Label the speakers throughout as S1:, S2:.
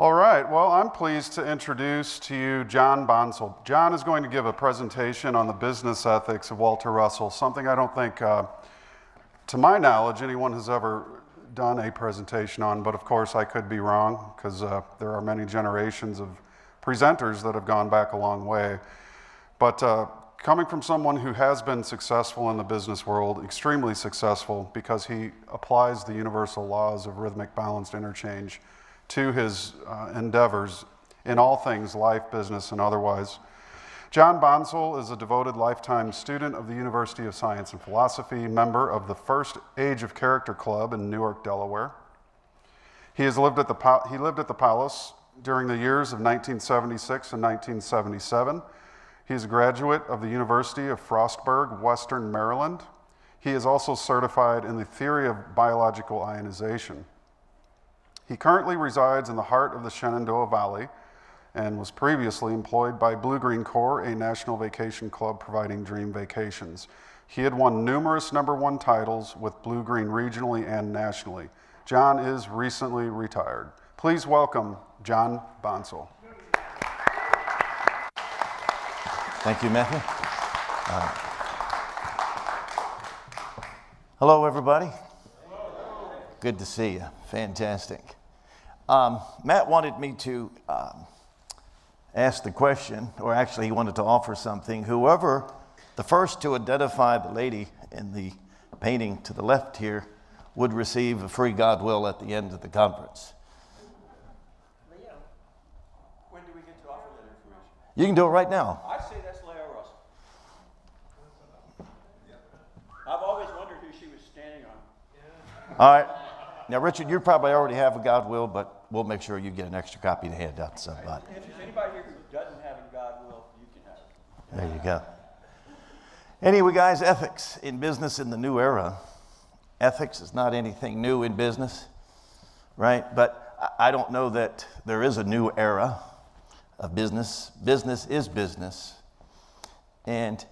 S1: All right, well, I'm pleased to introduce to you John Bonsall. John is going to give a presentation on the business ethics of Walter Russell, something I don't think, to my knowledge, anyone has ever done a presentation on, but of course I could be wrong, because there are many generations of presenters that have gone back a long way. But coming from someone who has been successful in the business world, extremely successful, because he applies the universal laws of rhythmic balanced interchange to his endeavors in all things life, business, and otherwise. John Bonsall is a devoted lifetime student of the University of Science and Philosophy, member of the first Age of Character Club in Newark, Delaware. He lived at the Palace during the years of 1976 and 1977. He is a graduate of the University of Frostburg, Western Maryland. He is also certified in the theory of biological ionization. He currently resides in the heart of the Shenandoah Valley and was previously employed by Blue Green Corps, a national vacation club providing dream vacations. He had won numerous #1 titles with Blue Green regionally and nationally. John is recently retired. Please welcome John Bonsall.
S2: Thank you, Matthew. Hello, everybody. Hello. Good to see you. Fantastic. Matt wanted me to ask the question, or actually he wanted to offer something. Whoever, the first to identify the lady in the painting to the left here, would receive a free God will at the end of the conference.
S3: Leo, when do we get to offer that information?
S2: You can do it right now.
S3: I say that's Leo Russell. I've always wondered who she was standing on.
S2: All right. Now, Richard, you probably already have a God will, but we'll make sure you get an extra copy to hand out to somebody.
S3: If there's anybody here who doesn't have a God will, you can have it.
S2: There you go. Anyway, guys, ethics in business in the new era. Ethics is not anything new in business, right? But I don't know that there is a new era of business. Business is business. And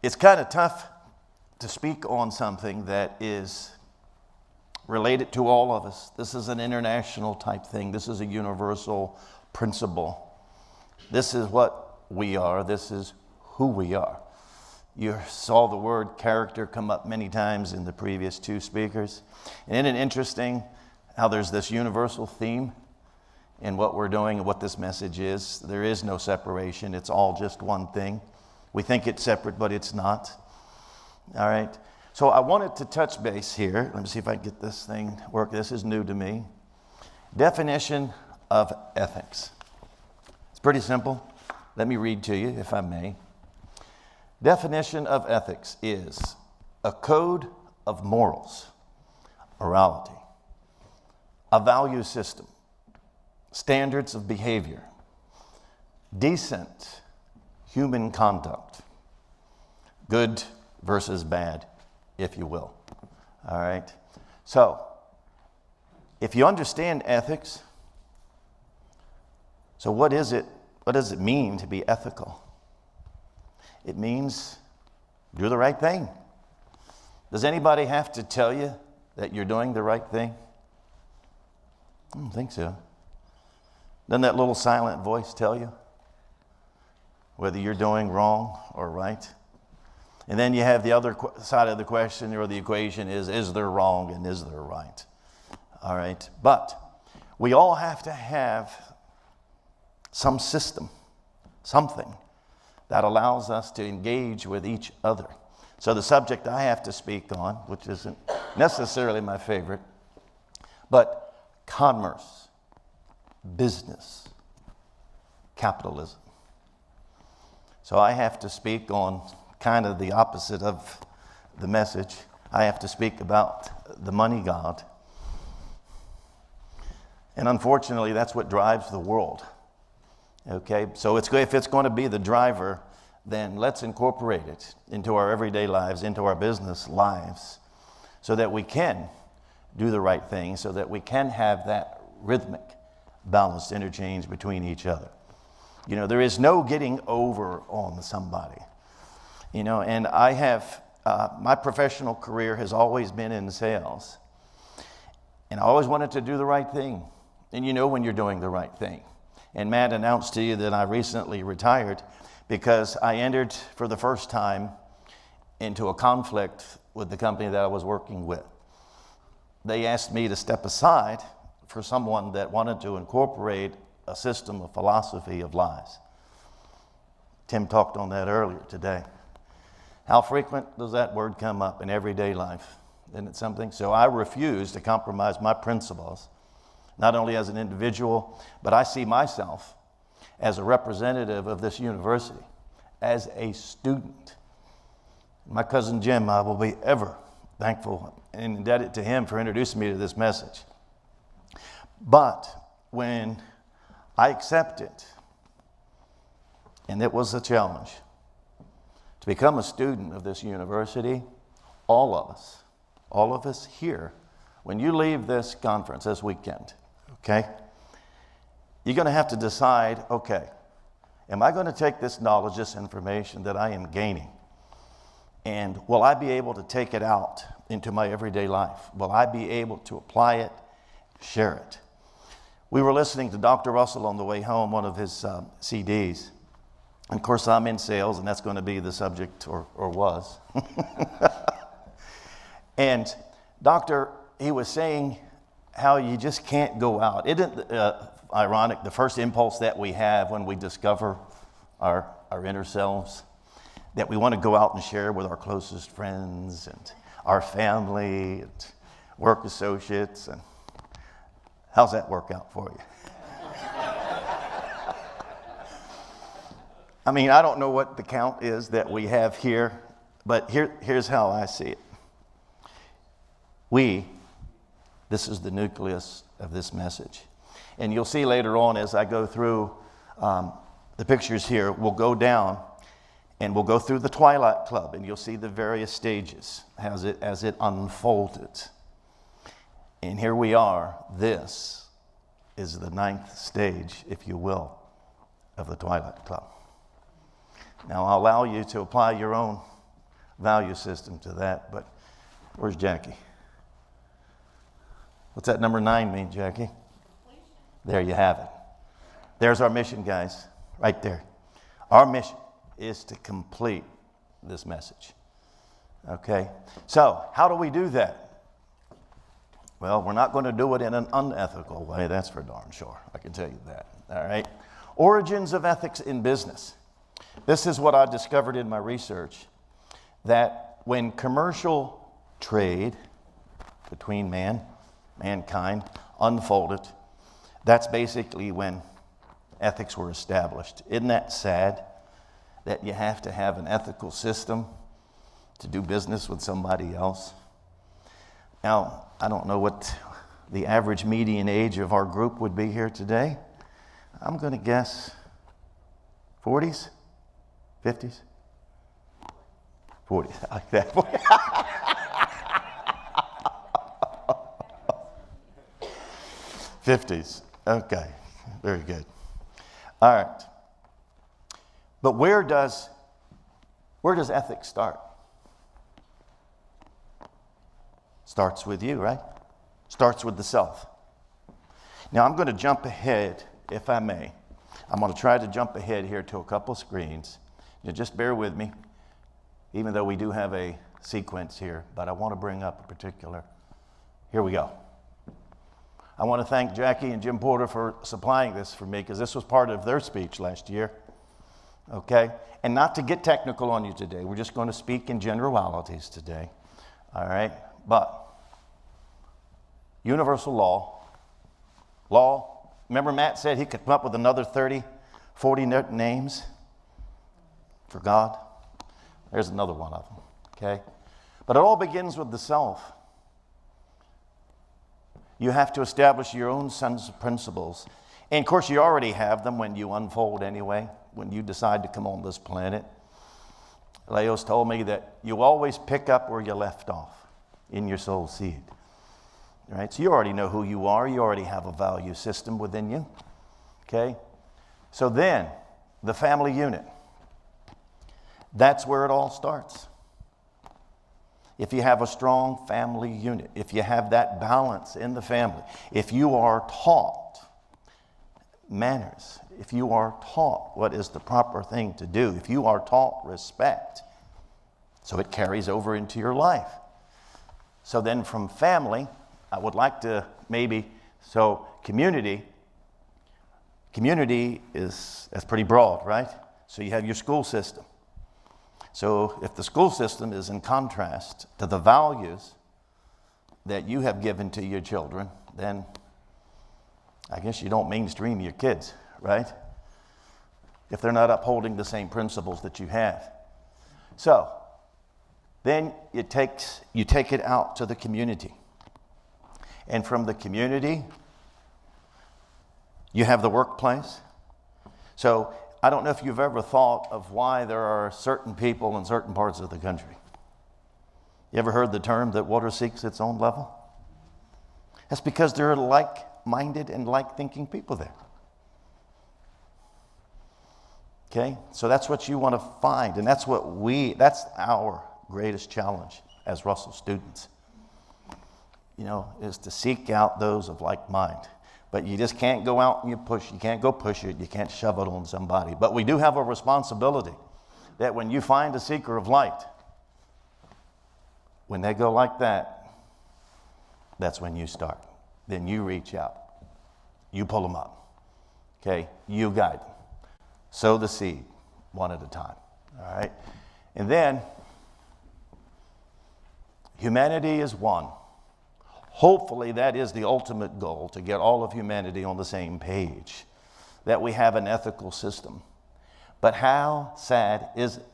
S2: it's kind of tough to speak on something that is related to all of us. This is an international type thing. This is a universal principle. This is what we are. This is who we are. You saw the word character come up many times in the previous two speakers. And isn't it interesting how there's this universal theme in what we're doing and what this message is? There is no separation. It's all just one thing. We think it's separate, but it's not. All right. So I wanted to touch base here. Let me see if I can get this thing to work. This is new to me. Definition of ethics. It's pretty simple. Let me read to you, if I may. Definition of ethics is a code of morals, morality, a value system, standards of behavior, decent human conduct, good versus bad, if you will. All right. So, if you understand ethics, so what is it? What does it mean to be ethical? It means do the right thing. Does anybody have to tell you that you're doing the right thing? I don't think so. Doesn't that little silent voice tell you whether you're doing wrong or right? And then you have the other side of the question or the equation is there wrong and is there right? All right. But we all have to have some system, something that allows us to engage with each other. So the subject I have to speak on, which isn't necessarily my favorite, but commerce, business, capitalism. So I have to speak on kind of the opposite of the message. I have to speak about the money god. And unfortunately, that's what drives the world. Okay, so if it's going to be the driver, then let's incorporate it into our everyday lives, into our business lives, so that we can do the right thing, so that we can have that rhythmic, balanced interchange between each other. You know, there is no getting over on somebody. You know, and I have, my professional career has always been in sales. And I always wanted to do the right thing. and you know when you're doing the right thing. And Matt announced to you that I recently retired because I entered for the first time into a conflict with the company that I was working with. They asked me to step aside for someone that wanted to incorporate a system, a philosophy of lies. Tim talked on that earlier today. How frequent does that word come up in everyday life? Isn't it something? So I refuse to compromise my principles, not only as an individual, but I see myself as a representative of this university, as a student. My cousin Jim, I will be ever thankful and indebted to him for introducing me to this message. But when I accepted, and it was a challenge, to become a student of this university, all of us here, when you leave this conference this weekend, okay, you're going to have to decide, okay, am I going to take this knowledge, this information that I am gaining, and will I be able to take it out into my everyday life? Will I be able to apply it, share it? We were listening to Dr. Russell on the way home, one of his CDs. And of course, I'm in sales, and that's going to be the subject, or was. And he was saying how you just can't go out. Isn't it ironic, the first impulse that we have when we discover our inner selves, that we want to go out and share with our closest friends and our family and work associates. And how's that work out for you? I mean, I don't know what the count is that we have here, but here's how I see it. This is the nucleus of this message. And you'll see later on as I go through the pictures here, we'll go down and we'll go through the Twilight Club, and you'll see the various stages as it unfolded. And here we are. This is the 9th stage, if you will, of the Twilight Club. Now, I'll allow you to apply your own value system to that, but where's Jackie? What's that number 9 mean, Jackie? There you have it. There's our mission, guys, right there. Our mission is to complete this message. Okay? So, how do we do that? Well, we're not going to do it in an unethical way, that's for darn sure. I can tell you that. All right? Origins of ethics in business. This is what I discovered in my research, that when commercial trade between mankind unfolded, that's basically when ethics were established. Isn't that sad that you have to have an ethical system to do business with somebody else? Now, I don't know what the average median age of our group would be here today. I'm going to guess 40s, 50s, 40s. I like that. 50s. Okay, very good. All right. But where does ethics start? Starts with you, right? Starts with the self. Now I'm going to jump ahead, if I may. I'm going to try to jump ahead here to a couple screens. You just bear with me, even though we do have a sequence here, but I want to bring up a particular. Here we go. I want to thank Jackie and Jim Porter for supplying this for me, because this was part of their speech last year. Okay? And not to get technical on you today, we're just going to speak in generalities today. All right? But universal law, remember Matt said he could come up with another 30, 40 names for God? There's another one of them, okay? But it all begins with the self. You have to establish your own sense of principles. And of course, you already have them when you unfold anyway, when you decide to come on this planet. Leo's told me that you always pick up where you left off in your soul seed. Right? So you already know who you are. You already have a value system within you. Okay? So then, the family unit. That's where it all starts. If you have a strong family unit, if you have that balance in the family, if you are taught manners, if you are taught what is the proper thing to do, if you are taught respect, so it carries over into your life. So then from family, I would like to so community that's pretty broad, right? So you have your school system. So if the school system is in contrast to the values that you have given to your children, then I guess you don't mainstream your kids, right? If they're not upholding the same principles that you have. So then you take it out to the community. And from the community, you have the workplace. So I don't know if you've ever thought of why there are certain people in certain parts of the country. You ever heard the term that water seeks its own level? That's because there are like-minded and like-thinking people there. Okay? So that's what you want to find, and that's our greatest challenge as Russell students. Is to seek out those of like mind. But you just can't go out and you can't go push it, you can't shove it on somebody. But we do have a responsibility that when you find a seeker of light, when they go like that, that's when you start. Then you reach out. You pull them up. Okay? You guide them. Sow the seed one at a time. All right? And then, humanity is one. Hopefully that is the ultimate goal, to get all of humanity on the same page, that we have an ethical system. But how sad is it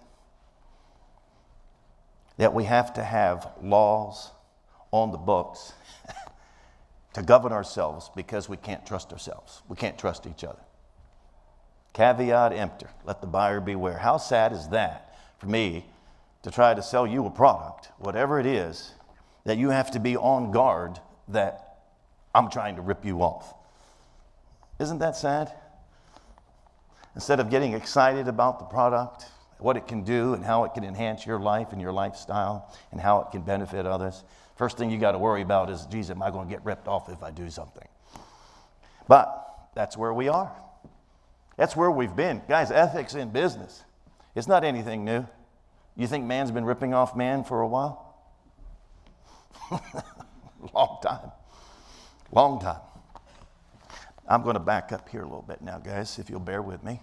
S2: that we have to have laws on the books to govern ourselves because we can't trust ourselves. We can't trust each other. Caveat emptor, let the buyer beware. How sad is that for me to try to sell you a product, whatever it is, that you have to be on guard that I'm trying to rip you off. Isn't that sad? Instead of getting excited about the product, what it can do and how it can enhance your life and your lifestyle and how it can benefit others, first thing you got to worry about is, geez, am I going to get ripped off if I do something? But that's where we are. That's where we've been. Guys, ethics in business, it's not anything new. You think man's been ripping off man for a while? Long time. Long time. I'm going to back up here a little bit now, guys, if you'll bear with me.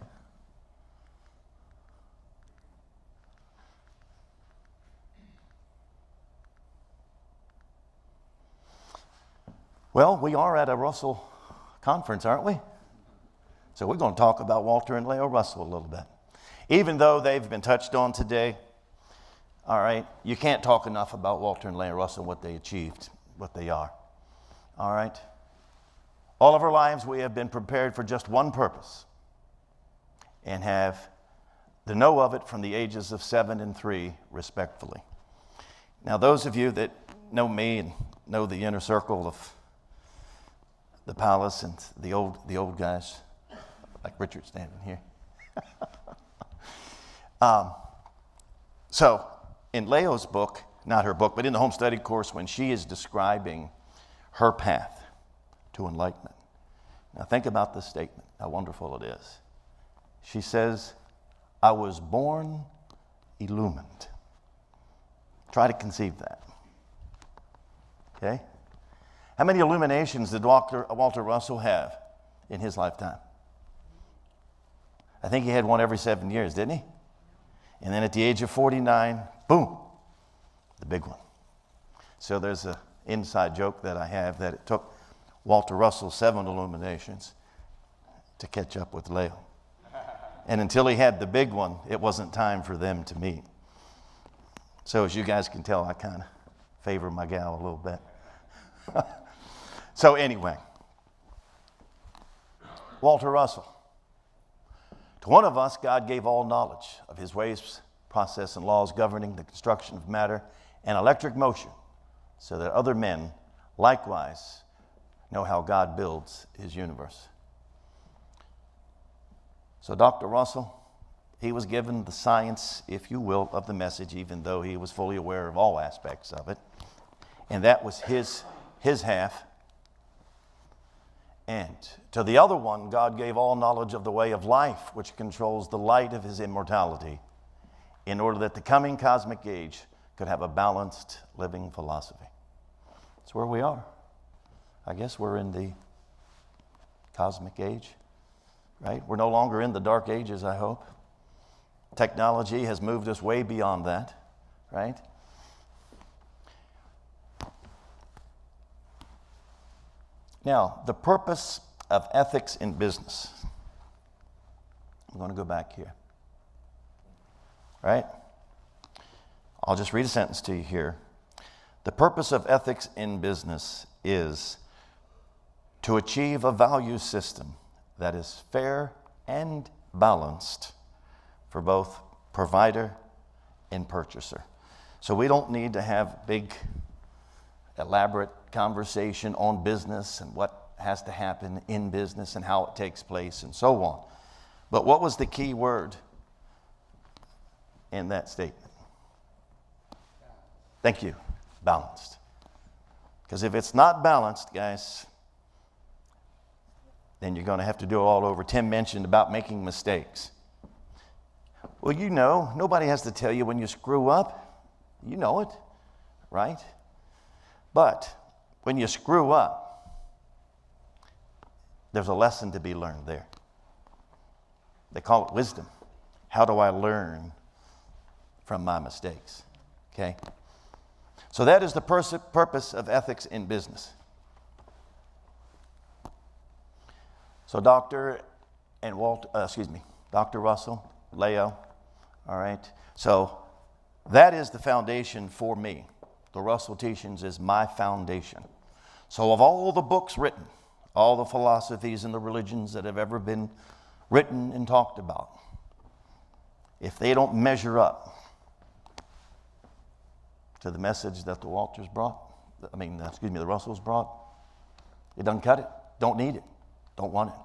S2: Well, we are at a Russell conference, aren't we? So we're going to talk about Walter and Leo Russell a little bit. Even though they've been touched on today, all right, you can't talk enough about Walter and Leo Russell, what they achieved, what they are. All right? All of our lives we have been prepared for just one purpose and have the know of it from the ages of 7 and 3, respectfully. Now, those of you that know me and know the inner circle of the palace and the old guys, like Richard standing here. So, in Leo's book, not her book, but in the home study course, when she is describing her path to enlightenment. Now think about this statement, how wonderful it is. She says, I was born illumined. Try to conceive that. Okay? How many illuminations did Walter Russell have in his lifetime? I think he had one every 7 years, didn't he? And then at the age of 49, boom, the big one. So there's an inside joke that I have that it took Walter Russell 7 illuminations to catch up with Leo. And until he had the big one, it wasn't time for them to meet. So as you guys can tell, I kind of favor my gal a little bit. So anyway, Walter Russell. To one of us, God gave all knowledge of his ways, process, and laws governing the construction of matter and electric motion, so that other men likewise know how God builds his universe. So Dr. Russell, he was given the science, if you will, of the message, even though he was fully aware of all aspects of it. And that was his half. And to the other one, God gave all knowledge of the way of life, which controls the light of his immortality, in order that the coming cosmic age could have a balanced living philosophy. That's where we are. I guess we're in the cosmic age, right? We're no longer in the dark ages, I hope. Technology has moved us way beyond that, right? Now, the purpose of ethics in business. I'm going to go back here. Right? I'll just read a sentence to you here. The purpose of ethics in business is to achieve a value system that is fair and balanced for both provider and purchaser. So we don't need to have big, elaborate conversation on business and what has to happen in business and how it takes place and so on. But what was the key word in that statement? Thank you. Balanced. Because if it's not balanced, guys, then you're going to have to do it all over. Tim mentioned about making mistakes. Well, you know, nobody has to tell you when you screw up. You know it, right? But when you screw up, there's a lesson to be learned there. They call it wisdom. How do I learn from my mistakes? Okay? So that is the purpose of ethics in business. So Dr. Russell, Leo, all right? So that is the foundation for me. The Russell teachings is my foundation. So of all the books written, all the philosophies and the religions that have ever been written and talked about, if they don't measure up to the message that the Russells brought, it doesn't cut it, don't need it, don't want it.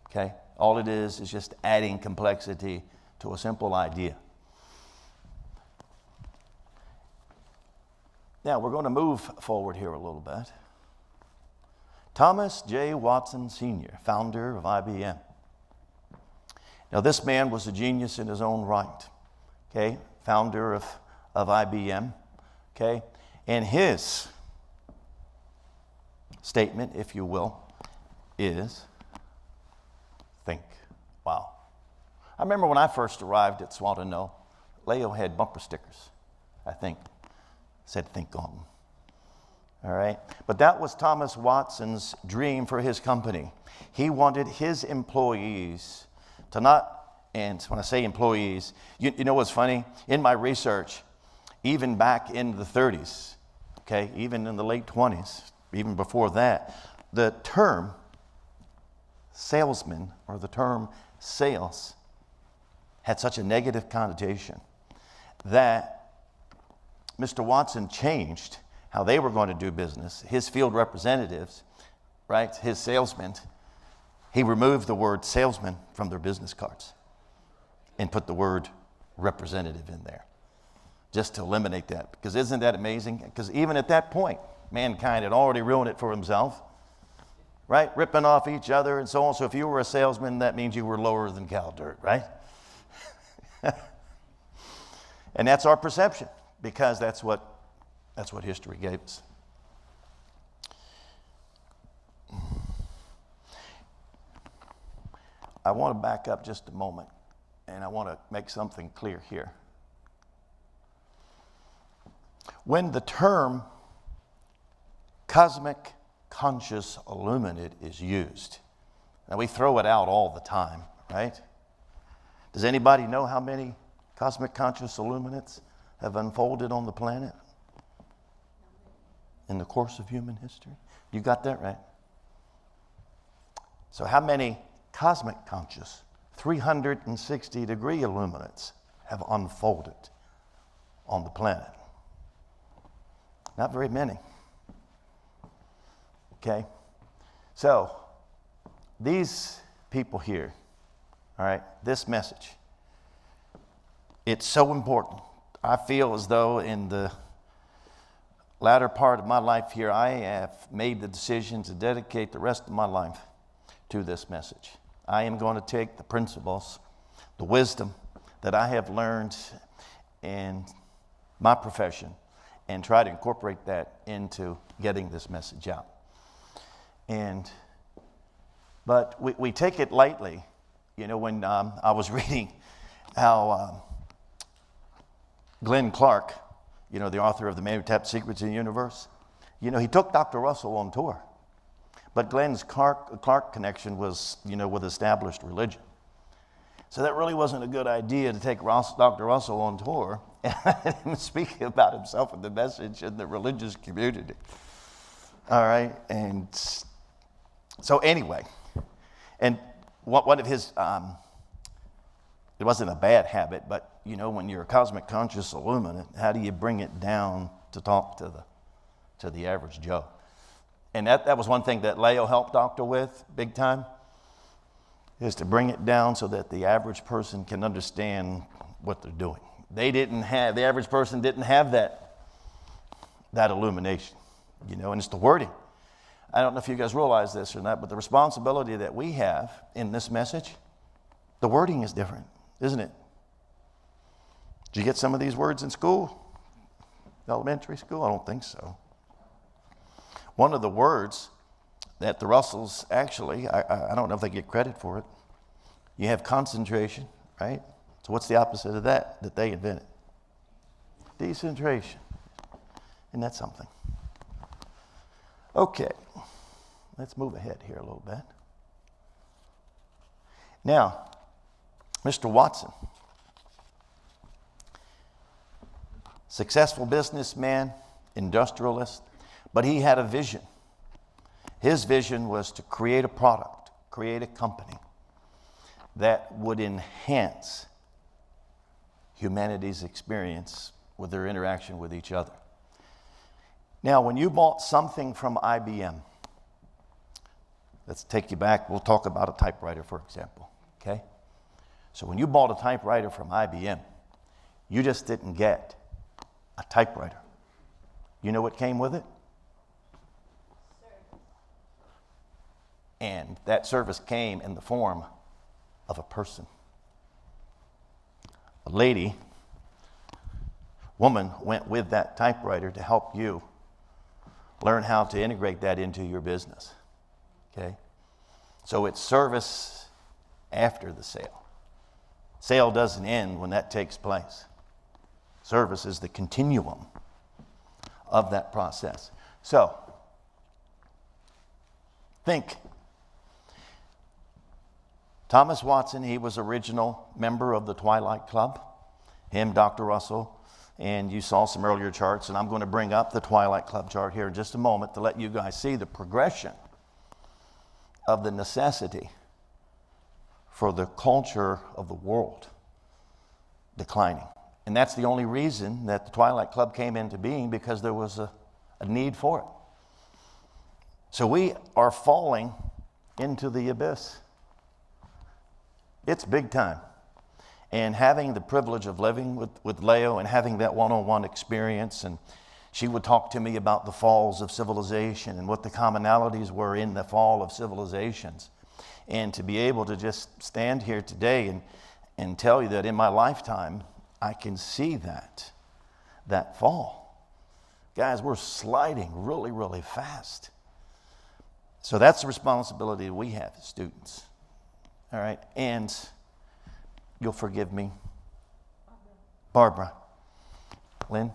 S2: Okay? All it is just adding complexity to a simple idea. Now, we're going to move forward here a little bit. Thomas J. Watson Sr., founder of IBM. Now, this man was a genius in his own right, okay? Founder of IBM, okay? And his statement, if you will, is think. Wow. I remember when I first arrived at Swatano, Leo had bumper stickers, I think, said think on them. All right? But that was Thomas Watson's dream for his company. He wanted his employees to not, and when I say employees, you know what's funny? In my research, even back in the 30s, okay, even in the late 20s, even before that, the term salesman or the term sales had such a negative connotation that Mr. Watson changed how they were going to do business. His field representatives, right, his salesmen, he removed the word salesman from their business cards and put the word representative in there just to eliminate that. Because isn't that amazing? Because even at that point, mankind had already ruined it for himself, right? Ripping off each other and so on. So if you were a salesman, that means you were lower than cow dirt, right? And that's our perception, because that's what history gave us. I want to back up just a moment, and I want to make something clear here. When the term cosmic conscious illuminate is used, now we throw it out all the time, right? Does anybody know how many cosmic conscious illuminates have unfolded on the planet in the course of human history? You got that right. So how many cosmic conscious 360-degree illuminates have unfolded on the planet? Not very many. Okay? So these people here, all right, this message, it's so important. I feel as though in the latter part of my life here, I have made the decision to dedicate the rest of my life to this message. I am going to take the principles, the wisdom that I have learned in my profession and try to incorporate that into getting this message out. But we take it lightly. You know, when I was reading how Glenn Clark, you know, the author of The Man Who Tapped Secrets in the Universe, you know, he took Dr. Russell on tour. But Glenn's Clark connection was, you know, with established religion. So that really wasn't a good idea to take Dr. Russell on tour and him speaking about himself and the message in the religious community. All right, and so anyway, and one of his, it wasn't a bad habit, but you know, when you're a cosmic conscious illuminate, how do you bring it down to talk to the average Joe? And that was one thing that Leo helped Doctor with big time, is to bring it down so that the average person can understand what they're doing. The average person didn't have that illumination, you know, and it's the wording. I don't know if you guys realize this or not, but the responsibility that we have in this message, the wording is different, isn't it? Did you get some of these words in school? Elementary school? I don't think so. One of the words that the Russells actually, I don't know if they get credit for it. You have concentration, right? So what's the opposite of that they invented? Decentration. Isn't that something? Okay, let's move ahead here a little bit. Now, Mr. Watson, successful businessman, industrialist, but he had a vision. His vision was to create a product, create a company that would enhance humanity's experience with their interaction with each other. Now, when you bought something from IBM, let's take you back, we'll talk about a typewriter, for example, okay? So when you bought a typewriter from IBM, you just didn't get a typewriter. You know what came with it? And that service came in the form of a person. A woman went with that typewriter to help you learn how to integrate that into your business. Okay? So it's service after the sale. Sale doesn't end when that takes place. Service is the continuum of that process. So, think. Thomas Watson, he was original member of the Twilight Club. Him, Dr. Russell, and you saw some earlier charts, and I'm going to bring up the Twilight Club chart here in just a moment to let you guys see the progression of the necessity for the culture of the world declining. And that's the only reason that the Twilight Club came into being, because there was a need for it. So we are falling into the abyss. It's big time. And having the privilege of living with Leo and having that one-on-one experience, and she would talk to me about the falls of civilization and what the commonalities were in the fall of civilizations. And to be able to just stand here today and tell you that in my lifetime, I can see that fall. Guys, we're sliding really, really fast. So that's the responsibility we have as students. All right, and you'll forgive me, Barbara, Lynn,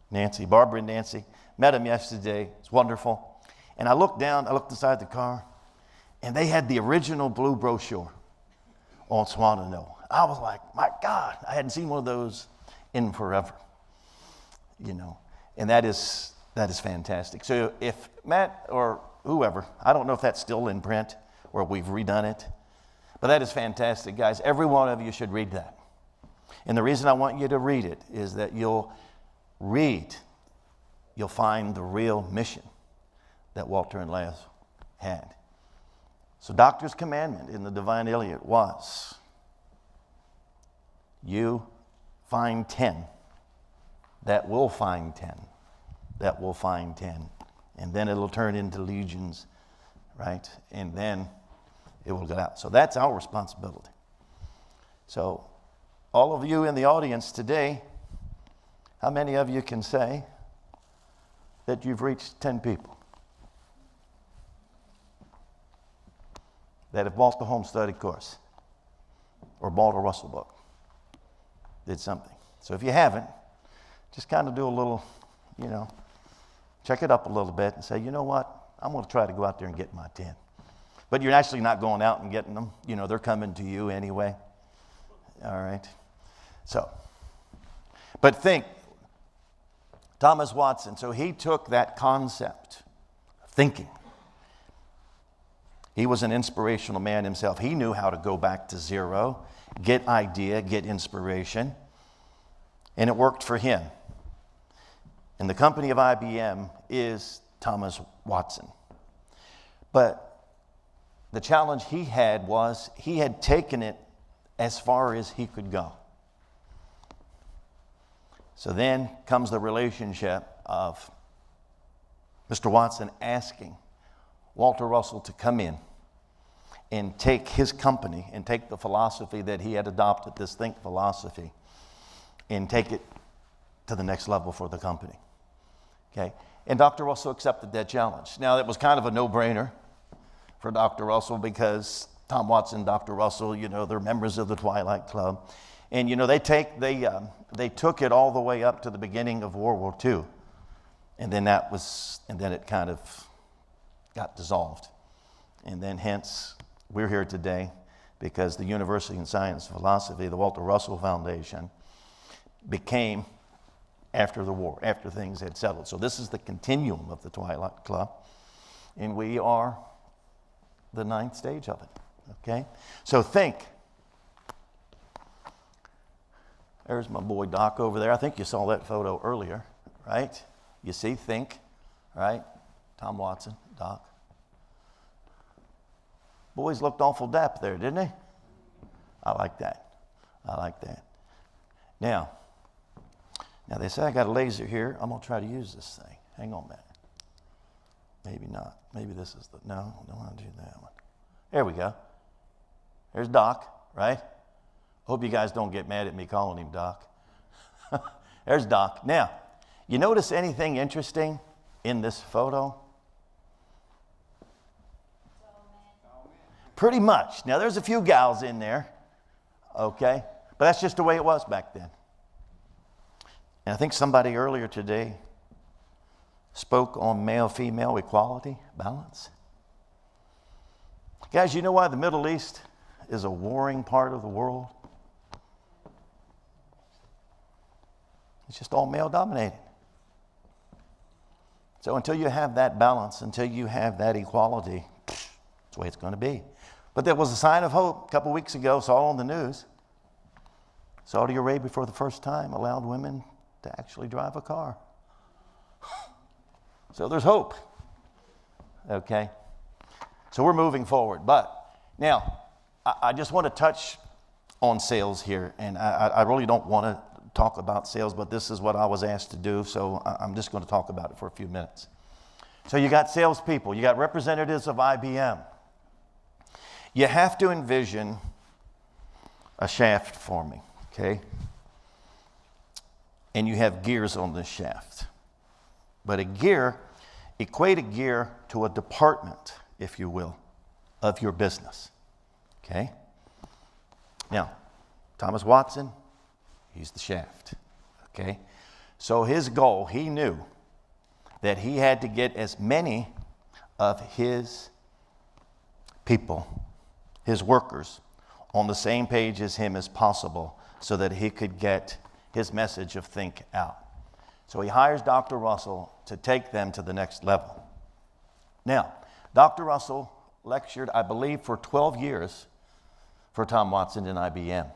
S2: Nancy, Barbara and Nancy. Met them yesterday. It's wonderful. And I looked inside the car, and they had the original blue brochure on Swanano. I was like, my God, I hadn't seen one of those in forever, you know, and that is fantastic. So if Matt or whoever, I don't know if that's still in print or we've redone it, but that is fantastic, guys. Every one of you should read that. And the reason I want you to read it is that you'll find the real mission that Walter and Laz had. So Doctor's commandment in the Divine Iliad was, you find 10 that will find 10 that will find 10. And then it'll turn into legions, right? And then it will get out. So that's our responsibility. So all of you in the audience today, how many of you can say that you've reached 10 people that have bought the home study course or bought a Russell book, did something? So if you haven't, just kind of do a little, check it up a little bit and say, you know what, I'm going to try to go out there and get my 10. But you're actually not going out and getting them. They're coming to you anyway. All right. So, but think, Thomas Watson, so he took that concept of thinking. He was an inspirational man himself. He knew how to go back to zero, get idea, get inspiration, and it worked for him. And the company of IBM is Thomas Watson. But the challenge he had was he had taken it as far as he could go. So then comes the relationship of Mr. Watson asking Walter Russell to come in and take his company and take the philosophy that he had adopted, this think philosophy, and take it to the next level for the company. Okay? And Dr. Russell accepted that challenge. Now, it was kind of a no-brainer for Dr. Russell because Tom Watson and Dr. Russell, they're members of the Twilight Club. And, they took it all the way up to the beginning of World War II. And then it kind of got dissolved. And then hence, we're here today because the University in Science and Philosophy, the Walter Russell Foundation, became after the war, after things had settled. So this is the continuum of the Twilight Club. And we are the 9th stage of it. Okay? So think. There's my boy Doc over there. I think you saw that photo earlier, right? You see, think, right? Tom Watson, Doc. Boys looked awful dap there, didn't they? I like that. Now they say I got a laser here. I'm going to try to use this thing. Hang on a minute. Maybe not. Maybe this is no, I don't want to do that one. There we go. There's Doc, right? Hope you guys don't get mad at me calling him Doc. There's Doc. Now, you notice anything interesting in this photo? Pretty much. Now, there's a few gals in there, okay? But that's just the way it was back then. And I think somebody earlier today spoke on male-female equality, balance. Guys, you know why the Middle East is a warring part of the world? It's just all male-dominated. So until you have that balance, until you have that equality, that's the way it's going to be. But there was a sign of hope a couple weeks ago, saw on the news. Saudi Arabia, for the first time, allowed women to actually drive a car. So there's hope. Okay? So we're moving forward. But now, I just want to touch on sales here. And I really don't want to talk about sales, but this is what I was asked to do. So I'm just going to talk about it for a few minutes. So you got salespeople. You got representatives of IBM. You have to envision a shaft forming, okay? And you have gears on this shaft. But equate a gear to a department, if you will, of your business, okay? Now, Thomas Watson, he's the shaft, okay? So his goal, he knew that he had to get as many of his people, his workers, on the same page as him as possible so that he could get his message of think out. So he hires Dr. Russell to take them to the next level. Now, Dr. Russell lectured, I believe, for 12 years for Tom Watson and IBM.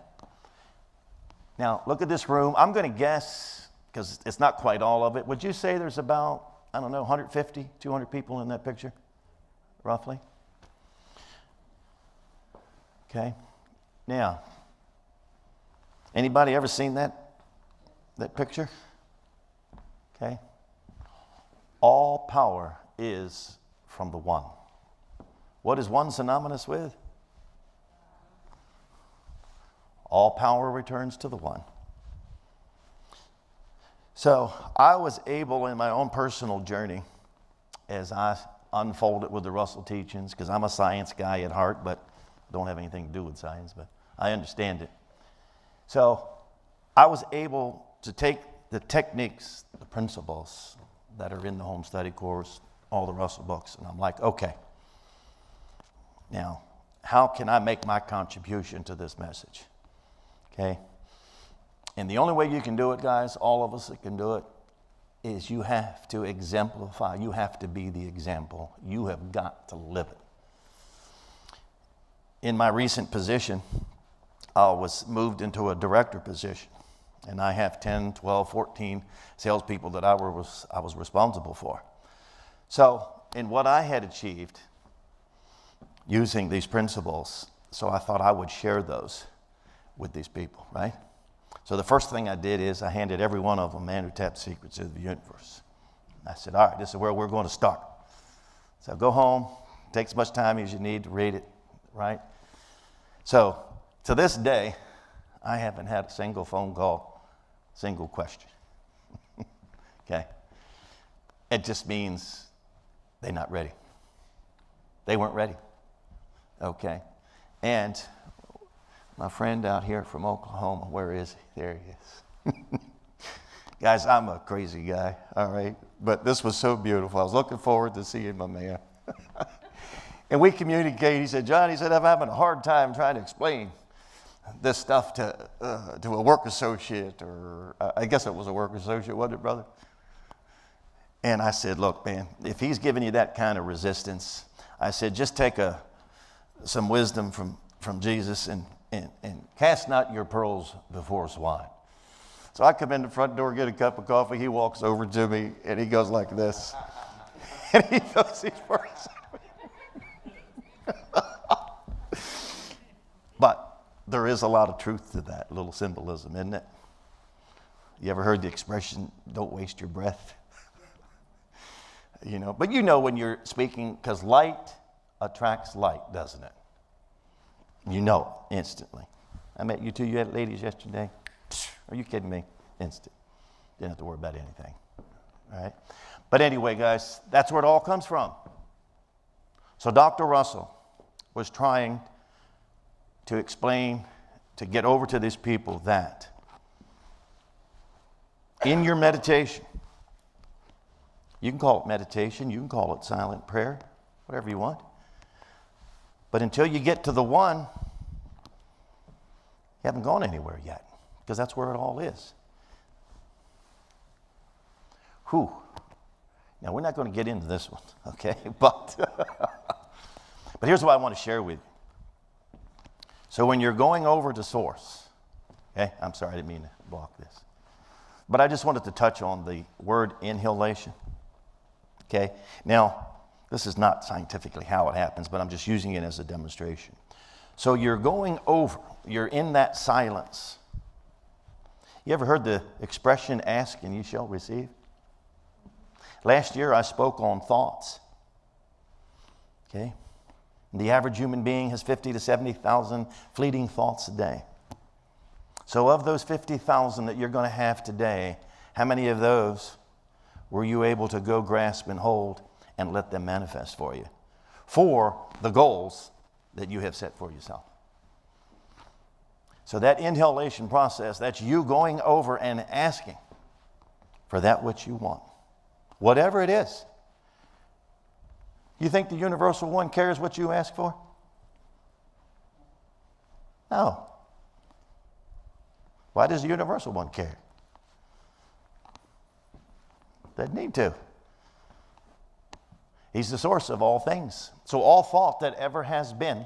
S2: Now, look at this room. I'm going to guess, because it's not quite all of it, would you say there's about, 150, 200 people in that picture, roughly? Okay. Now, anybody ever seen that picture? Okay. All power is from the one. What is one synonymous with? All power returns to the one. So I was able in my own personal journey, as I unfolded with the Russell teachings, because I'm a science guy at heart, but don't have anything to do with science, but I understand it. So I was able to take the techniques, the principles that are in the home study course, all the Russell books, and I'm like, okay, now how can I make my contribution to this message? Okay? And the only way you can do it, guys, all of us that can do it, is you have to exemplify. You have to be the example. You have got to live it. In my recent position, I was moved into a director position, and I have 10, 12, 14 salespeople that I was responsible for. So, in what I had achieved using these principles, so I thought I would share those with these people, right? So the first thing I did is I handed every one of them Man Who Tapped Secrets of the Universe. I said, all right, this is where we're going to start. So go home, take as much time as you need to read it, right? So to this day, I haven't had a single phone call, single question. Okay? It just means they're not ready. They weren't ready. Okay? And my friend out here from Oklahoma, where is he? There he is. Guys, I'm a crazy guy, all right? But this was so beautiful. I was looking forward to seeing my man. And we communicated. He said, John, he said, I'm having a hard time trying to explain this stuff to a work associate, or I guess it was a work associate, wasn't it, brother? And I said, look, man, if he's giving you that kind of resistance, I said, just take some wisdom from Jesus and cast not your pearls before swine. So I come in the front door, get a cup of coffee. He walks over to me, and he goes like this. And he does these words. But there is a lot of truth to that little symbolism, isn't it? You ever heard the expression, don't waste your breath? You know, but you know when you're speaking, because light attracts light, doesn't it? You know instantly. I met you two, you had ladies yesterday. Are you kidding me? Instant. Didn't have to worry about anything. All right? But anyway, guys, that's where it all comes from. So Dr. Russell was trying to explain, to get over to these people that in your meditation, you can call it meditation, you can call it silent prayer, whatever you want. But until you get to the one, you haven't gone anywhere yet, because that's where it all is. Whew. Now, we're not going to get into this one, okay? But here's what I want to share with you. So when you're going over to source, okay? I'm sorry, I didn't mean to block this. But I just wanted to touch on the word inhalation, okay? Now, this is not scientifically how it happens, but I'm just using it as a demonstration. So you're going over, you're in that silence. You ever heard the expression, ask and you shall receive? Last year I spoke on thoughts, okay? The average human being has 50 to 70,000 fleeting thoughts a day. So of those 50,000 that you're going to have today, how many of those were you able to go grasp and hold and let them manifest for you for the goals that you have set for yourself? So that inhalation process, that's you going over and asking for that which you want, whatever it is. You think the universal one cares what you ask for? No. Why does the universal one care? Doesn't need to. He's the source of all things. So all thought that ever has been,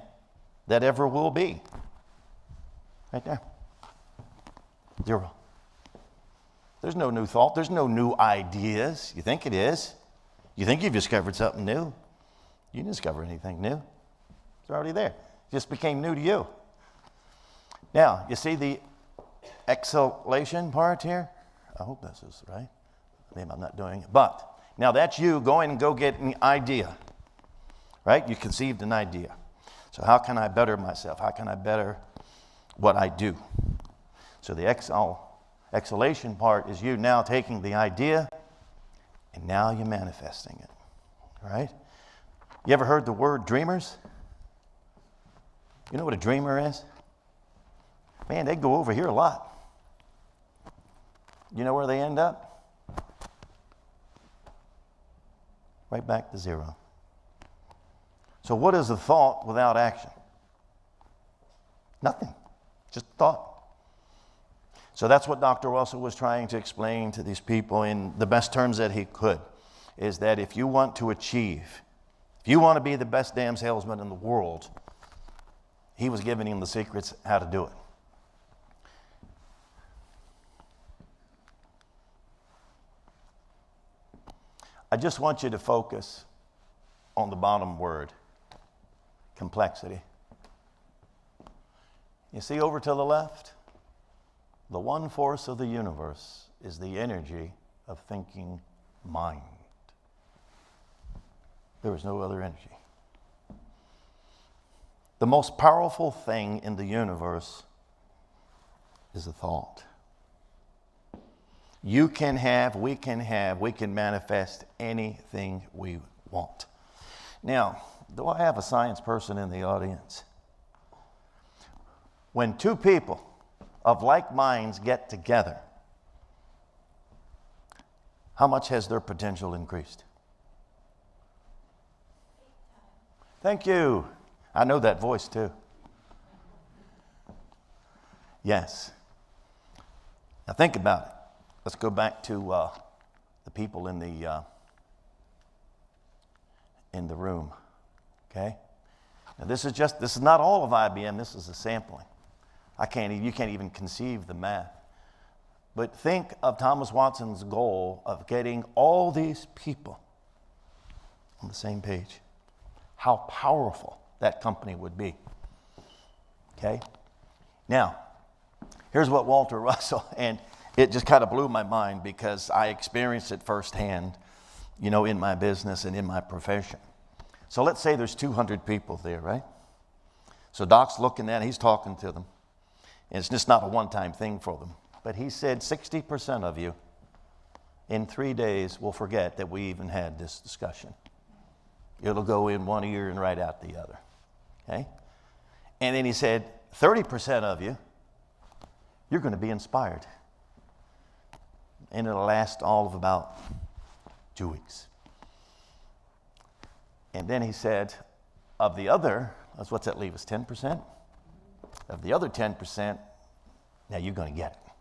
S2: that ever will be, right there. Zero. There's no new thought. There's no new ideas. You think it is. You think you've discovered something new. You didn't discover anything new. It's already there. It just became new to you. Now, you see the exhalation part here? I hope this is right. Maybe I'm not doing it. But Now that's you going and go get an idea, right? You conceived an idea. So how can I better myself? How can I better what I do? So the exhalation part is you now taking the idea and now you're manifesting it, right? You ever heard the word dreamers? You know what a dreamer is? Man, they go over here a lot. You know where they end up? Right back to zero. So what is a thought without action? Nothing. Just thought. So that's what Dr. Russell was trying to explain to these people in the best terms that he could, is that if you want to achieve, if you want to be the best damn salesman in the world, he was giving him the secrets how to do it. I just want you to focus on the bottom word, complexity. You see over to the left? The one force of the universe is the energy of thinking mind. There is no other energy. The most powerful thing in the universe is a thought. You can have, we can manifest anything we want. Now, do I have a science person in the audience? When two people of like minds get together, how much has their potential increased? Thank you. I know that voice too. Yes. Now think about it. Let's go back to the people in the room. Okay. Now this is not all of IBM. This is a sampling. You can't even conceive the math. But think of Thomas Watson's goal of getting all these people on the same page. How powerful that company would be. Okay? Now, here's what Walter Russell, and it just kind of blew my mind because I experienced it firsthand, in my business and in my profession. So let's say there's 200 people there, right? So Doc's looking at it, he's talking to them. And it's just not a one-time thing for them. But he said 60% of you in 3 days will forget that we even had this discussion. It'll go in one ear and right out the other. Okay? And then he said 30% of you, you're going to be inspired. And it'll last all of about 2 weeks. And then he said, of the other, what's that leave us, 10%? Of the other 10%, now you're going to get it.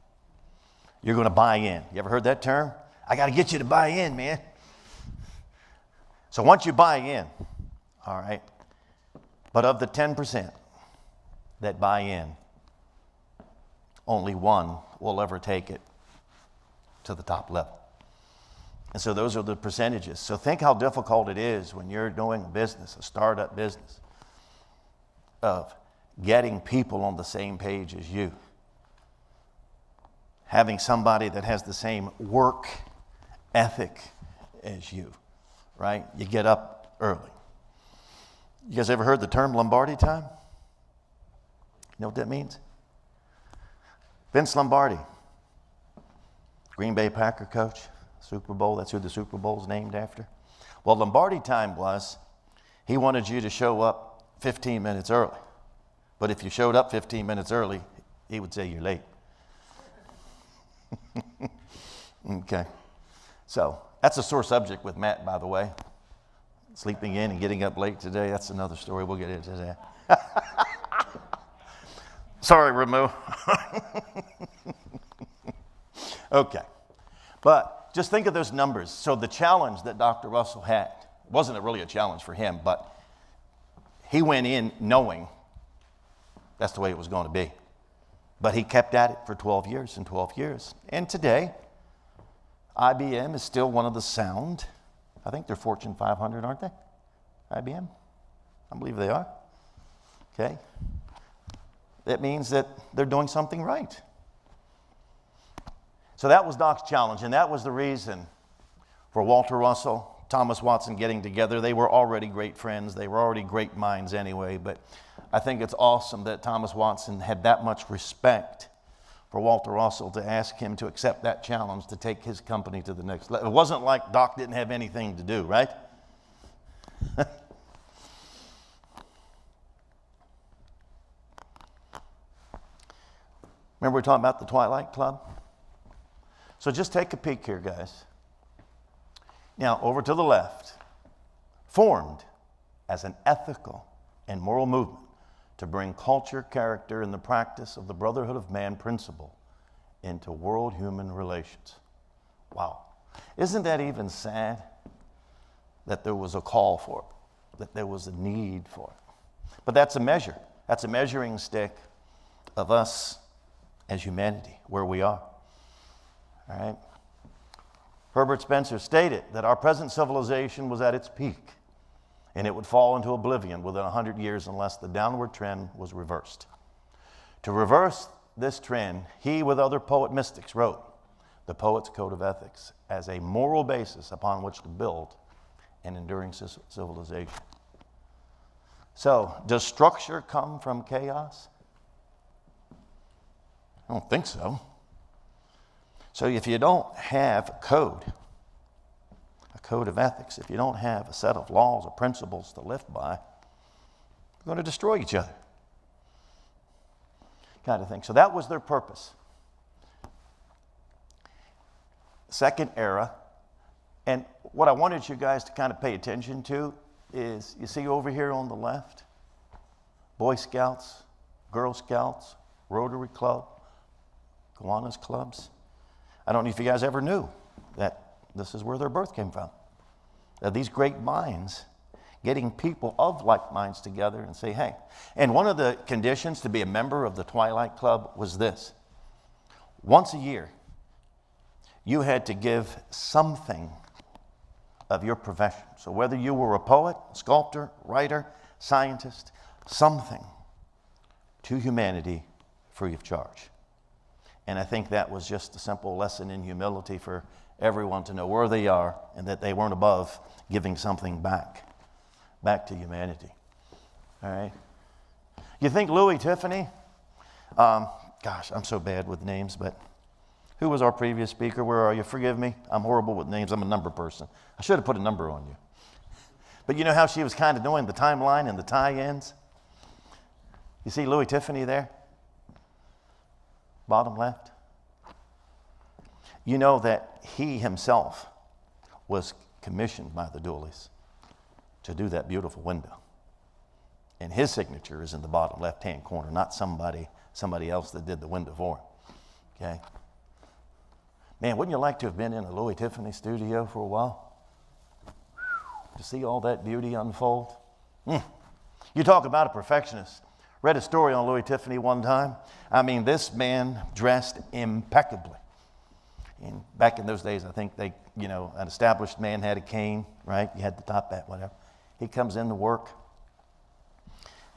S2: You're going to buy in. You ever heard that term? I got to get you to buy in, man. So once you buy in, all right, but of the 10% that buy in, only one will ever take it to the top level. And so those are the percentages. So think how difficult it is when you're doing a business, a startup business, of getting people on the same page as you. Having somebody that has the same work ethic as you, right? You get up early. You guys ever heard the term Lombardi time? You know what that means? Vince Lombardi, Green Bay Packer coach, Super Bowl, that's who the Super Bowl's named after. Well, Lombardi time was, he wanted you to show up 15 minutes early. But if you showed up 15 minutes early, he would say you're late. Okay. So that's a sore subject with Matt, by the way. Sleeping in and getting up late today, that's another story. We'll get into that. Sorry, Ramu. Okay. But just think of those numbers. So the challenge that Dr. Russell had wasn't really a challenge for him, but he went in knowing that's the way it was going to be. But he kept at it for 12 years and 12 years. And today, IBM is still one of the sound. I think they're Fortune 500, aren't they? IBM? I believe they are. Okay. That means that they're doing something right. So that was Doc's challenge, and that was the reason for Walter Russell, Thomas Watson getting together. They were already great friends. They were already great minds anyway, but I think it's awesome that Thomas Watson had that much respect for Walter Russell to ask him to accept that challenge to take his company to the next level. It wasn't like Doc didn't have anything to do, right? Remember we were talking about the Twilight Club? So just take a peek here, guys. Now, over to the left, formed as an ethical and moral movement to bring culture, character, and the practice of the brotherhood of man principle into world human relations. Wow. Isn't that even sad that there was a call for it, that there was a need for it? But that's a measure. That's a measuring stick of us as humanity, where we are. All right? Herbert Spencer stated that our present civilization was at its peak, and it would fall into oblivion within 100 years unless the downward trend was reversed. To reverse this trend, he, with other poet mystics, wrote the Poet's Code of Ethics as a moral basis upon which to build an enduring civilization. So, does structure come from chaos? I don't think so. So if you don't have a code of ethics, if you don't have a set of laws or principles to live by, you're going to destroy each other. Kind of thing. So that was their purpose. Second era, and what I wanted you guys to kind of pay attention to is, you see over here on the left, Boy Scouts, Girl Scouts, Rotary Club, Kiwanis clubs. I don't know if you guys ever knew that this is where their birth came from. These great minds getting people of like minds together and say, hey. And one of the conditions to be a member of the Twilight Club was this. Once a year, you had to give something of your profession. So whether you were a poet, sculptor, writer, scientist, something to humanity free of charge. And I think that was just a simple lesson in humility for everyone to know where they are and that they weren't above giving something back to humanity. All right? You think Louis Tiffany? Gosh, I'm so bad with names, but who was our previous speaker? Where are you? Forgive me. I'm horrible with names. I'm a number person. I should have put a number on you. But you know how she was kind of doing the timeline and the tie-ins? You see Louis Tiffany there? Bottom left. You know that he himself was commissioned by the Dooleys to do that beautiful window. And his signature is in the bottom left-hand corner, not somebody else that did the window for him. Okay? Man, wouldn't you like to have been in a Louis Tiffany studio for a while? To see all that beauty unfold? You talk about a perfectionist. Read a story on Louis Tiffany one time. I mean, this man dressed impeccably. And back in those days, I think they, an established man had a cane, right? You had the top hat, whatever. He comes into work,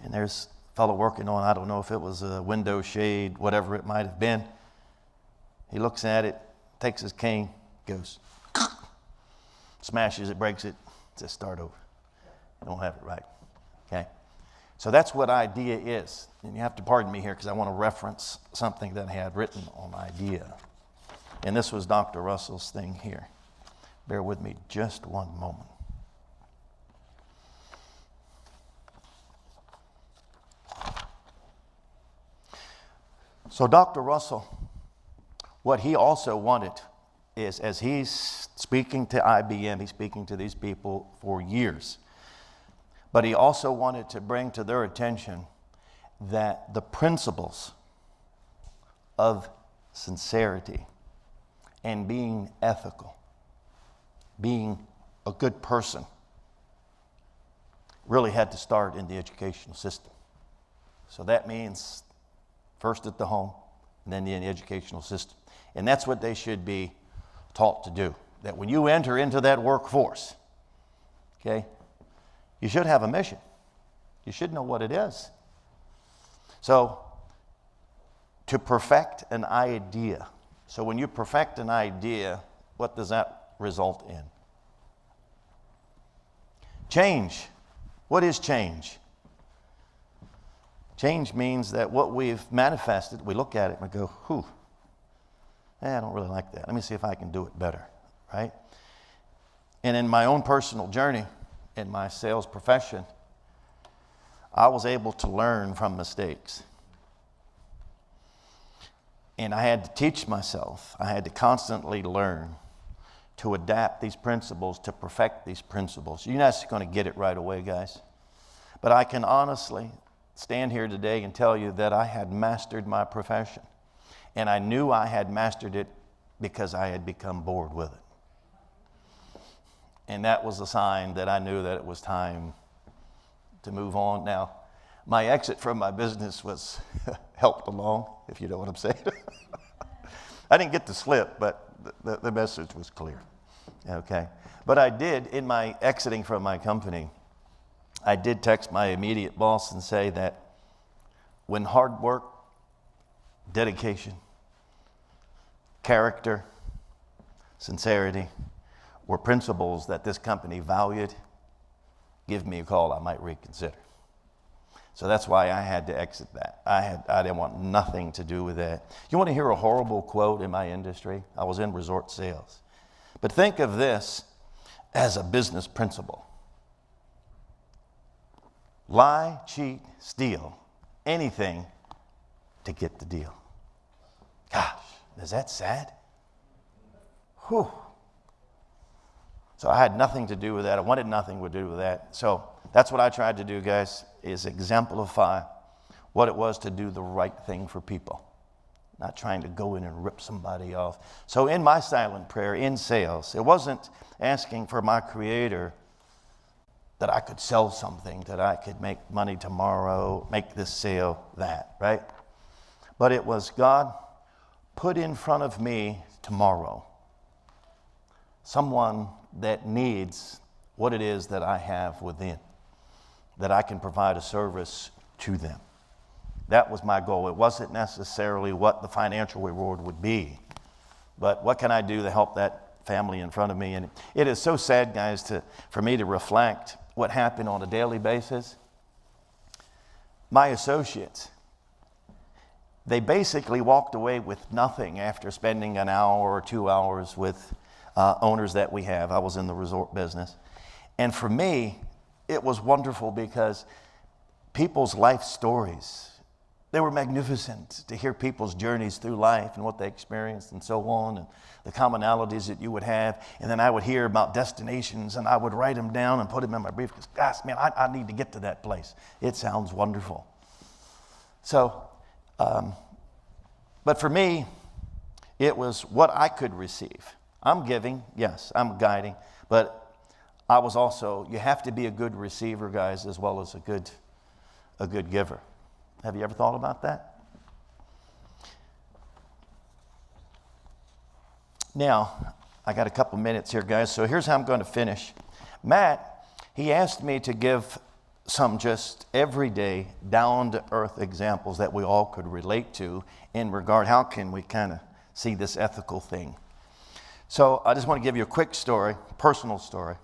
S2: and there's a fellow working on, I don't know if it was a window shade, whatever it might have been. He looks at it, takes his cane, goes, smashes it, breaks it, says start over. You don't have it right, okay? So that's what idea is. And you have to pardon me here because I want to reference something that I had written on idea. And this was Dr. Russell's thing here. Bear with me just one moment. So Dr. Russell, what he also wanted is, as he's speaking to IBM, he's speaking to these people for years. But he also wanted to bring to their attention that the principles of sincerity and being ethical, being a good person, really had to start in the educational system. So that means first at the home, and then in the educational system. And that's what they should be taught to do. That when you enter into that workforce, okay, you should have a mission. You should know what it is. So, to perfect an idea. So when you perfect an idea, what does that result in? Change. What is change? Change means that what we've manifested, we look at it and we go, I don't really like that. Let me see if I can do it better, right? And in my own personal journey, in my sales profession, I was able to learn from mistakes. And I had to teach myself. I had to constantly learn to adapt these principles, to perfect these principles. You're not going to get it right away, guys. But I can honestly stand here today and tell you that I had mastered my profession. And I knew I had mastered it because I had become bored with it. And that was a sign that I knew that it was time to move on. Now, my exit from my business was helped along, if you know what I'm saying. I didn't get the slip, but the message was clear. Okay. But I did, in my exiting from my company, I did text my immediate boss and say that when hard work, dedication, character, sincerity were principles that this company valued, give me a call, I might reconsider. So that's why I had to exit that. I didn't want nothing to do with that. You want to hear a horrible quote in my industry? I was in resort sales. But think of this as a business principle. Lie, cheat, steal, anything to get the deal. Gosh, is that sad? Whew. So I had nothing to do with that. I wanted nothing to do with that. So that's what I tried to do, guys, is exemplify what it was to do the right thing for people. Not trying to go in and rip somebody off. So in my silent prayer, in sales, it wasn't asking for my Creator that I could sell something, that I could make money tomorrow, make this sale, that, right? But it was, God, put in front of me tomorrow someone that needs what it is that I have within, that I can provide a service to them. That was my goal. It wasn't necessarily what the financial reward would be, but what can I do to help that family in front of me? And it is so sad, guys, for me to reflect what happened on a daily basis. My associates, they basically walked away with nothing after spending an hour or 2 hours with owners that we have. I was in the resort business. And for me, it was wonderful because people's life stories, they were magnificent to hear people's journeys through life and what they experienced and so on, and the commonalities that you would have. And then I would hear about destinations, and I would write them down and put them in my briefcase. Gosh, man, I need to get to that place. It sounds wonderful. So, but for me, it was what I could receive. I'm giving, yes, I'm guiding, but I was also, you have to be a good receiver, guys, as well as a good giver. Have you ever thought about that? Now, I got a couple minutes here, guys, so here's how I'm going to finish. Matt, he asked me to give some just everyday, down-to-earth examples that we all could relate to in regard, how can we kind of see this ethical thing? So I just want to give you a quick story, personal story.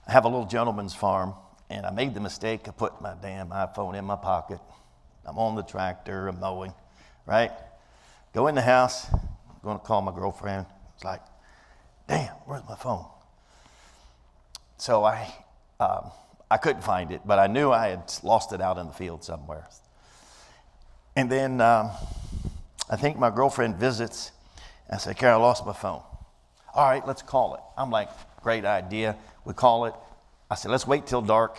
S2: I have a little gentleman's farm, and I made the mistake of putting my damn iPhone in my pocket. I'm on the tractor, I'm mowing, right? Go in the house, I'm going to call my girlfriend. It's like, damn, where's my phone? So I couldn't find it, but I knew I had lost it out in the field somewhere. And then I think my girlfriend visits. I said, Carol, I lost my phone. All right, let's call it. I'm like, great idea. We call it. I said, let's wait till dark,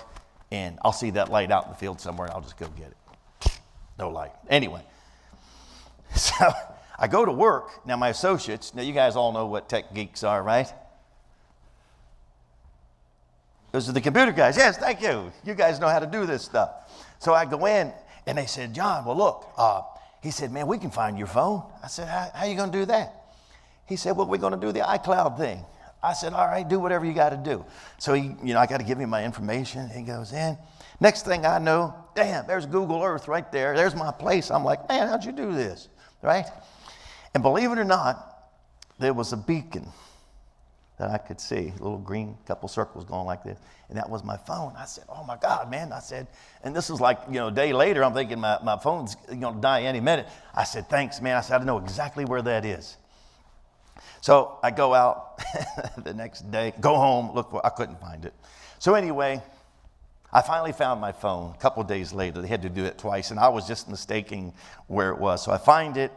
S2: and I'll see that light out in the field somewhere, and I'll just go get it. No light. Anyway, so I go to work. Now, my associates, now you guys all know what tech geeks are, right? Those are the computer guys. Yes, thank you. You guys know how to do this stuff. So I go in, and they said, John, well, look, he said, man, we can find your phone. I said, how are you going to do that? He said, well, we're going to do the iCloud thing. I said, all right, do whatever you got to do. So I got to give him my information. He goes in. Next thing I know, damn, there's Google Earth right there. There's my place. I'm like, man, how'd you do this? Right? And believe it or not, there was a beacon that I could see, a little green couple circles going like this. And that was my phone. I said, oh my God, man. I said, and this is like, a day later, I'm thinking my phone's going to die any minute. I said, thanks, man. I said, I know exactly where that is. So I go out the next day, go home, look for, I couldn't find it. So anyway, I finally found my phone a couple of days later. They had to do it twice, and I was just mistaking where it was. So I find it,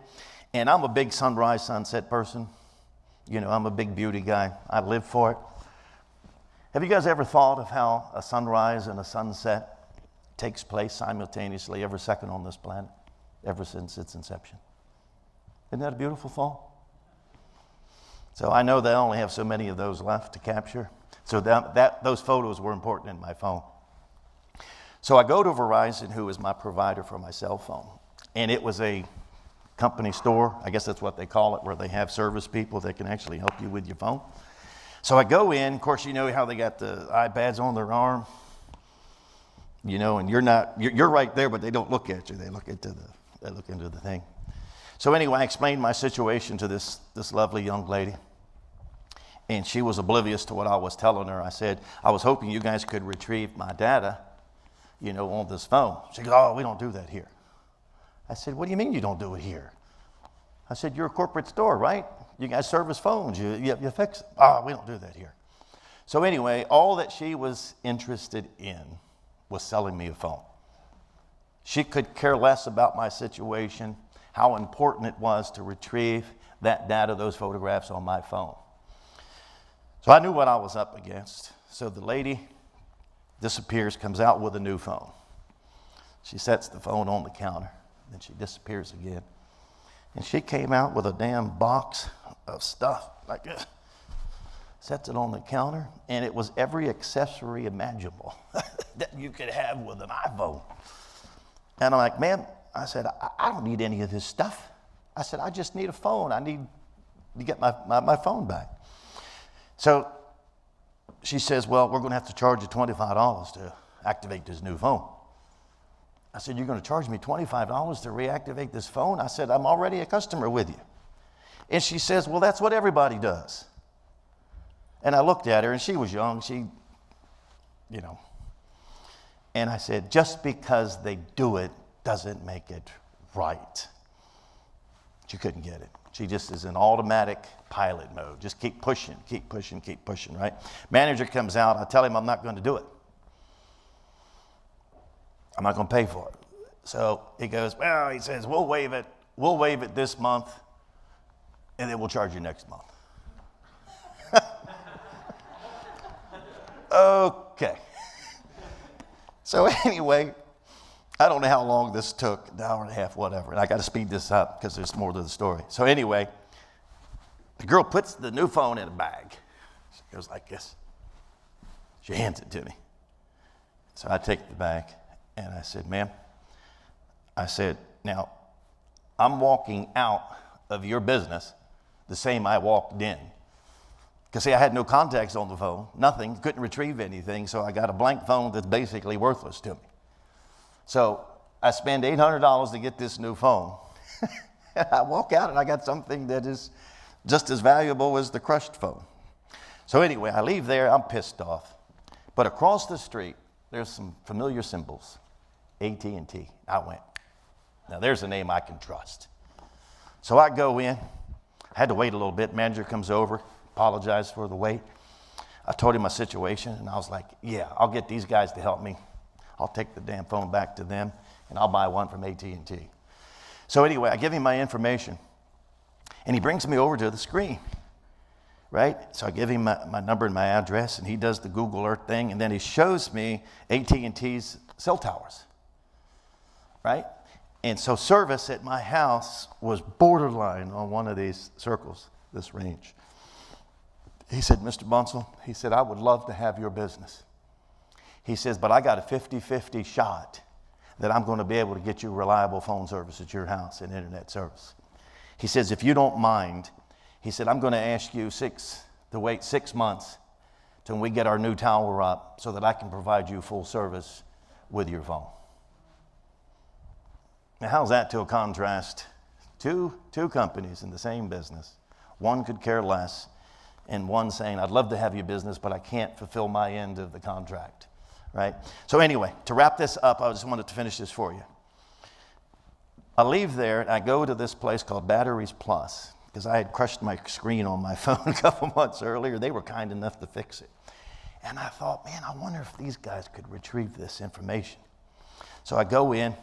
S2: and I'm a big sunrise, sunset person. I'm a big beauty guy. I live for it. Have you guys ever thought of how a sunrise and a sunset takes place simultaneously every second on this planet, ever since its inception? Isn't that a beautiful thought? So I know they only have so many of those left to capture. So those photos were important in my phone. So I go to Verizon, who is my provider for my cell phone. And it was a company store, I guess that's what they call it, where they have service people that can actually help you with your phone. So I go in, of course, you know how they got the iPads on their arm, and you're right there, but they don't look at you. They look into the thing. So anyway, I explained my situation to this lovely young lady, and she was oblivious to what I was telling her. I said, I was hoping you guys could retrieve my data, on this phone. She goes, oh, we don't do that here. I said, what do you mean you don't do it here? I said, you're a corporate store, right? You guys service phones. You fix it. Oh, we don't do that here. So anyway, all that she was interested in was selling me a phone. She could care less about my situation, how important it was to retrieve that data, those photographs on my phone. So I knew what I was up against. So the lady disappears, comes out with a new phone. She sets the phone on the counter. Then she disappears again. And she came out with a damn box of stuff like this. Sets it on the counter, and it was every accessory imaginable that you could have with an iPhone. And I'm like, ma'am, I said, I don't need any of this stuff. I said, I just need a phone. I need to get my phone back. So she says, well, we're going to have to charge you $25 to activate this new phone. I said, you're going to charge me $25 to reactivate this phone? I said, I'm already a customer with you. And she says, well, that's what everybody does. And I looked at her, and she was young. And I said, just because they do it doesn't make it right. She couldn't get it. She just is in automatic pilot mode. Just keep pushing, right? Manager comes out. I tell him I'm not going to do it. I'm not going to pay for it. So he goes, well, he says, we'll waive it. We'll waive it this month, and then we'll charge you next month. Okay. So anyway, I don't know how long this took, an hour and a half, whatever. And I got to speed this up because there's more to the story. So anyway, the girl puts the new phone in a bag. She goes like this. She hands it to me. So I take the bag. And I said, ma'am, I said, now, I'm walking out of your business the same I walked in. Because, see, I had no contacts on the phone, nothing, couldn't retrieve anything, so I got a blank phone that's basically worthless to me. So I spend $800 to get this new phone. I walk out and I got something that is just as valuable as the crushed phone. So anyway, I leave there, I'm pissed off. But across the street, there's some familiar symbols. AT&T. I went, now there's a name I can trust. So I go in. I had to wait a little bit. Manager comes over, apologized for the wait. I told him my situation, and I was like, yeah, I'll get these guys to help me. I'll take the damn phone back to them, and I'll buy one from AT&T. So anyway, I give him my information, and he brings me over to the screen, right? So I give him my number and my address, and he does the Google Earth thing, and then he shows me AT&T's cell towers. Right? And so service at my house was borderline on one of these circles, this range. He said, Mr. Bonsall, he said, I would love to have your business. He says, but I got a 50-50 shot that I'm going to be able to get you reliable phone service at your house and internet service. He says, if you don't mind, he said, I'm going to ask you to wait 6 months till we get our new tower up so that I can provide you full service with your phone. Now, how's that to a contrast? Two companies in the same business. One could care less, and one saying, I'd love to have your business, but I can't fulfill my end of the contract, right? So anyway, to wrap this up, I just wanted to finish this for you. I leave there, and I go to this place called Batteries Plus, because I had crushed my screen on my phone a couple months earlier. They were kind enough to fix it. And I thought, man, I wonder if these guys could retrieve this information. So I go in.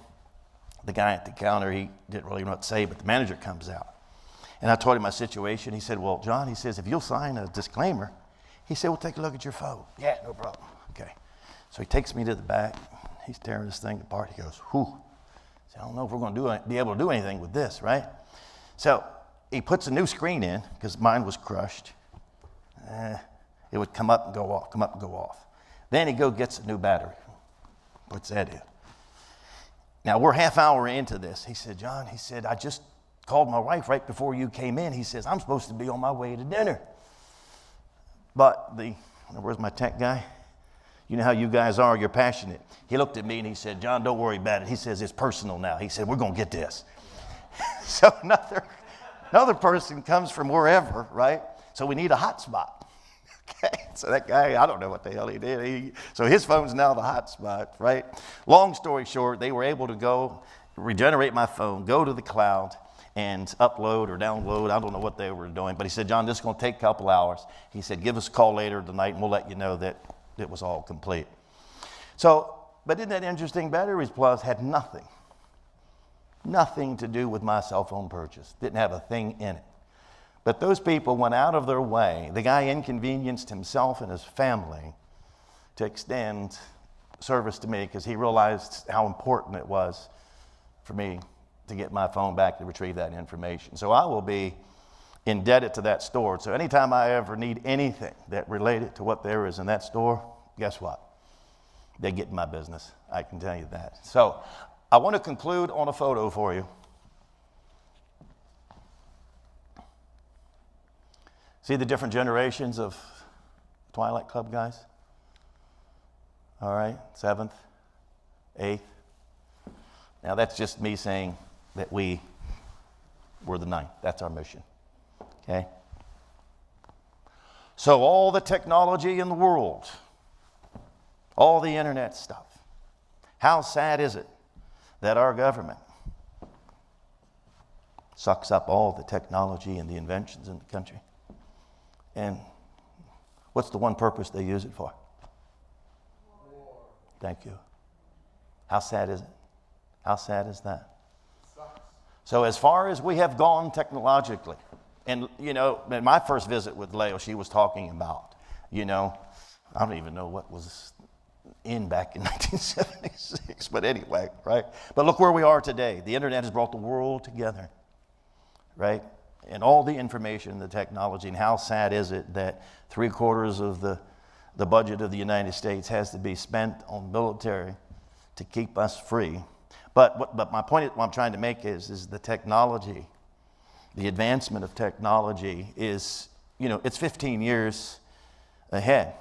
S2: The guy at the counter, he didn't really know what to say, but the manager comes out. And I told him my situation. He said, well, John, he says, if you'll sign a disclaimer, he said, well, take a look at your phone. Yeah, no problem. Okay. So he takes me to the back. He's tearing this thing apart. He goes, whew. I said, I don't know if we're going to be able to do anything with this, right? So he puts a new screen in because mine was crushed. It would come up and go off, come up and go off. Then he gets a new battery. Puts that in. Now, we're half hour into this. He said, John, he said, I just called my wife right before you came in. He says, I'm supposed to be on my way to dinner. But where's my tech guy? You know how you guys are, you're passionate. He looked at me and he said, John, don't worry about it. He says, it's personal now. He said, we're going to get this. So another person comes from wherever, right? So we need a hotspot. Okay, so that guy, I don't know what the hell he did. So his phone's now the hotspot, right? Long story short, they were able to go regenerate my phone, go to the cloud, and upload or download. I don't know what they were doing, but he said, John, this is going to take a couple hours. He said, give us a call later tonight, and we'll let you know that it was all complete. So, but isn't that interesting? Batteries Plus had nothing to do with my cell phone purchase. Didn't have a thing in it. But those people went out of their way. The guy inconvenienced himself and his family to extend service to me because he realized how important it was for me to get my phone back to retrieve that information. So I will be indebted to that store. So anytime I ever need anything that related to what there is in that store, guess what? They get in my business. I can tell you that. So I want to conclude on a photo for you. See the different generations of Twilight Club guys? All right, 7th, 8th. Now that's just me saying that we're the 9th. That's our mission, okay? So all the technology in the world, all the internet stuff, how sad is it that our government sucks up all the technology and the inventions in the country? And what's the one purpose they use it for? War. Thank you. How sad is it? How sad is that? Sucks. So as far as we have gone technologically, and you know, in my first visit with Leo, she was talking about, you know, I don't even know what was in back in 1976, but anyway, right? But look where we are today. The internet has brought the world together, right? And all the information, the technology, and how sad is it that 3/4 of the budget of the United States has to be spent on military to keep us free. But my point, what I'm trying to make is the technology, the advancement of technology is, you know, it's 15 years ahead.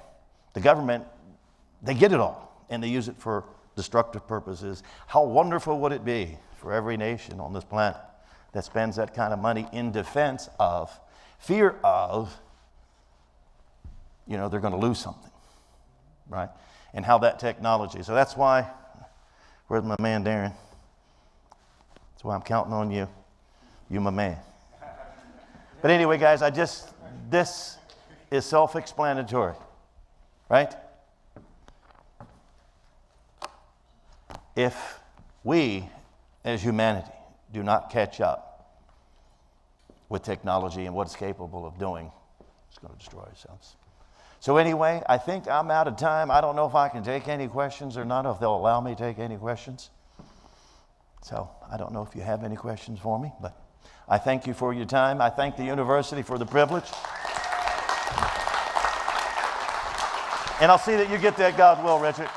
S2: The government, they get it all, and they use it for destructive purposes. How wonderful would it be for every nation on this planet that spends that kind of money in defense of, fear of, you know, they're going to lose something, right? And how that technology. So that's why, where's my man Darren? That's why I'm counting on you. You my man. But anyway, guys, this is self-explanatory, right? If we, as humanity, do not catch up with technology and what it's capable of doing, it's going to destroy ourselves. So anyway, I think I'm out of time. I don't know if I can take any questions or not, or if they'll allow me to take any questions. So I don't know if you have any questions for me, but I thank you for your time. I thank the university for the privilege. And I'll see that you get that, God will, Richard.